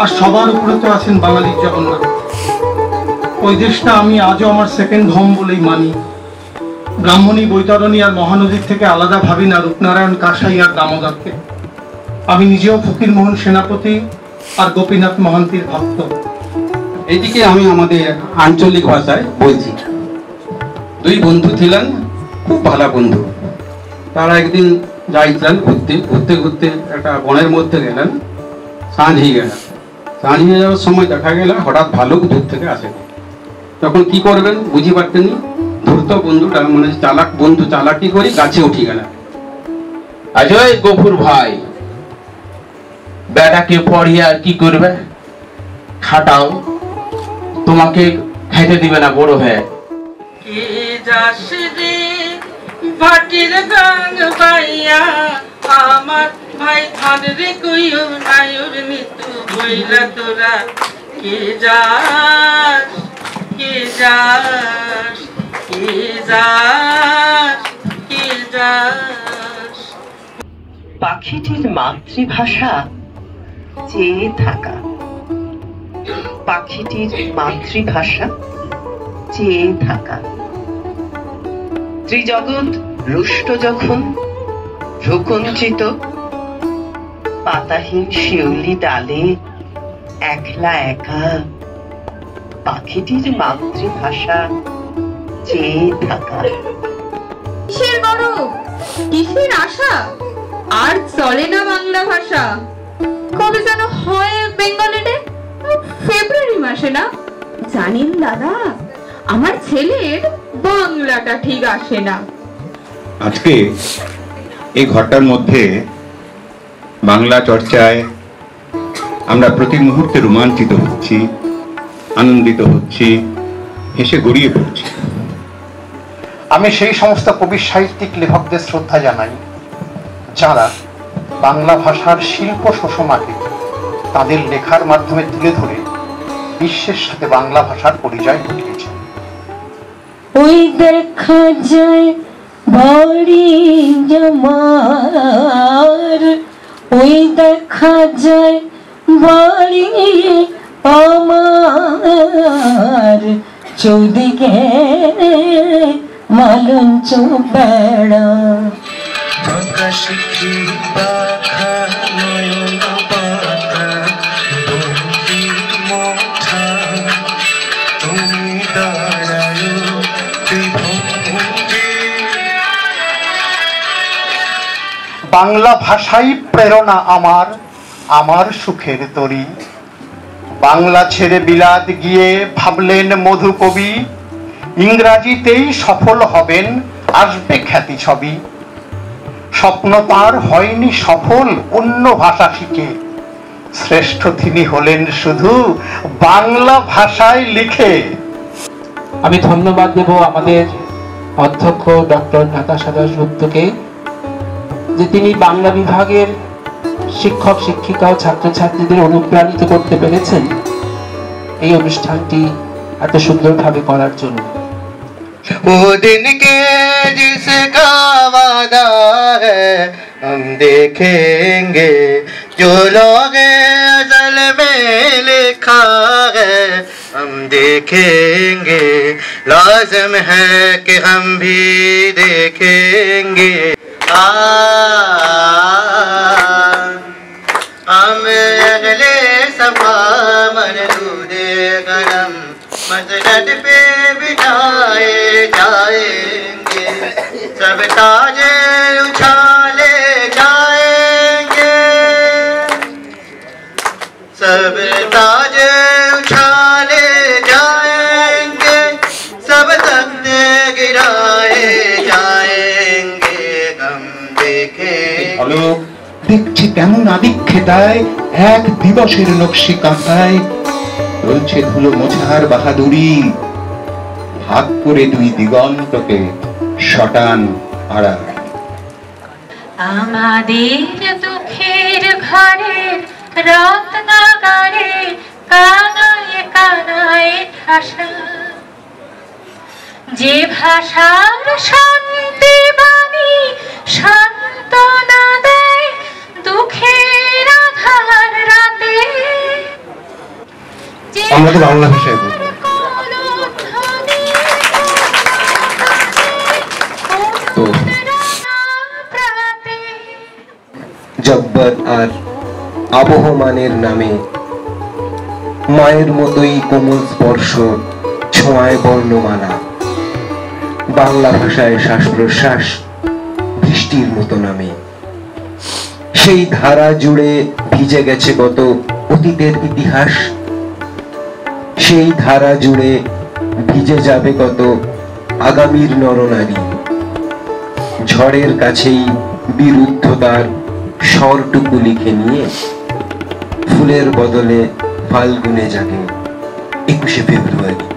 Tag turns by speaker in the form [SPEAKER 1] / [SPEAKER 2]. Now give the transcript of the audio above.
[SPEAKER 1] আর সবার উপরে তো আছেন বাঙালির জগন্নাথ। ওই দেশটা আমি আজও আমার সেকেন্ড হোম বলেই মানি। ব্রাহ্মণী, বৈতরণী আর মহানদীর থেকে আলাদা ভাবি না রূপনারায়ণ, কাঁসাই আর দামোদরকে। আমি নিজেও ফকিরমোহন সেনাপতি আর গোপীনাথ মহান্তির ভক্ত।
[SPEAKER 2] এদিকে আমি আমাদের আঞ্চলিক ভাষায় বলছি। দুই বন্ধু ছিলেন, খুব ভালো বন্ধু। তারা একদিন যাইছিলেন ঘুরতে ঘুরতে ঘুরতে একটা বনের মধ্যে গেলেন। সাঁঝ হয়ে গেল। সাঁঝ হয়ে যাওয়ার সময় দেখা গেল হঠাৎ ভালুক দূর থেকে আসে। তখন কি করবেন বুঝি পারতেনি। ধূর্ত বন্ধুটা মানে চালাক বন্ধু চালাকি করে গাছে উঠে গেল।
[SPEAKER 3] অজয় গফুর ভাই, বেটাকে পড়িয়ে আর কি করবে, খাটাও, তোমাকে খাইতে দিবে না বড় হয়ে।
[SPEAKER 4] কি যাস রে ভাটির গান পাইয়া, আমার ভাই ধান রে কইও নায়ুর নিতু বইলা তোরা। কে যাস কে যাস কে যাস কে যাস।
[SPEAKER 5] পাখিটির মাতৃভাষা চেয়ে থাকা। পাখিটির মাতৃভাষা চেয়ে থাকা। ত্রিজগৎ রুষ্ট যখন ভ্রুকুঞ্চিত পাতাহীন শিউলি ডালে একলা একা, পাখিটির মাতৃভাষা চেয়ে থাকা।
[SPEAKER 6] কিসের গরব, কিসের আশা, আর চলে না বাংলা ভাষা। কবে যেন হয় বেঙ্গলি ডে, ফেব্রুয়ারি মাসে না? জানেন দাদা, আমার ছেলের বাংলাটা ঠিক আসে না।
[SPEAKER 7] আজকে এই ঘরটার মধ্যে বাংলা চর্চায় আমরা প্রতি মুহূর্তে রোমাঞ্চিত হচ্ছি, আনন্দিত হচ্ছি, হেসে গড়িয়ে পড়ছি।
[SPEAKER 1] আমি সেই সমস্ত কবি সাহিত্যিক লেখকদের শ্রদ্ধা জানাই যারা বাংলা ভাষার শিল্প সুষমাকে তাদের লেখার মাধ্যমে তুলে ধরে বিশ্বের সাথে বাংলা ভাষার পরিচয় ঘটিয়েছে।
[SPEAKER 8] ওই দেখা যায় বাড়ি জমার, ওই দেখা যায় বাড়ি আমার, চৌদিকে মালঞ্চ বেড়া।
[SPEAKER 1] বাংলা ভাষাই প্রেরণা আমার, আমার সুখের তরী। বাংলা ছেড়ে বিলাত গিয়ে ভাবলেন মধু কবি, ইংরাজিতেই সফল হবেন, আসবে খ্যাতি ছবি। স্বপ্ন তার হয়নি সফল অন্য ভাষা শিখে, শ্রেষ্ঠ তিনি হলেন শুধু বাংলা ভাষায় লিখে।
[SPEAKER 9] আমি ধন্যবাদ দেব আমাদের অধ্যক্ষ ডক্টর নাতাশা দাশগুপ্তকে, যে তিনি বাংলা বিভাগের শিক্ষক শিক্ষিকা ও ছাত্রছাত্রীদের অনুপ্রাণিত করতে পেরেছেন এই অনুষ্ঠানটি এত সুন্দরভাবে করার জন্য।
[SPEAKER 10] वो दिन के जिसका वादा है हम देखेंगे, जो लोग अज़ल में लिखा है हम देखेंगे, लाज़िम है कि हम भी देखेंगे। हम अहले सफा मरदूदे कलम मसनद पे बिठाए जाएंगे, सब ताजे उछाले जाएंगे, सब ताजे उछाले जाएंगे, सब तख्ते गिराए जाएंगे। हम देखेंगे
[SPEAKER 7] পলক দেখছে কেমন আদিক্ষেতায় এক দিবসের নকশি কাঁথায় চলছে ধুলো মোছার বাহাদুরি, ভাগ করে দুই দিগন্তকে শটান আড়াল।
[SPEAKER 11] আমাদের দুঃখের ঘরের রত্নাগারে কানায় কানায় ঠাসা, যে ভাষার শান্তি বাণী সান্ত্বনা দেয় দুঃখের আধার রাতে।
[SPEAKER 12] আমরা তো বাংলা ভাষায় বলি। জব্বর আর আবহমানের নামে মায়ের মতোই কোমল স্পর্শ ছোঁয়ায় বর্ণমালা, বাংলা ভাষায় শ্বাস প্রশ্বাস বৃষ্টির মতো নামে। সেই ধারা জুড়ে ভিজে গেছে কত অতীতের ইতিহাস, সেই ধারা জুড়ে ভিজে যাবে কত আগামীর নরনারী। ঝড়ের কাছেই বিরুদ্ধতার স্বরটুকু লিখে নিয়ে ফুলের বদলে ফাল্গুনে জাগে 21শে ফেব্রুয়ারি।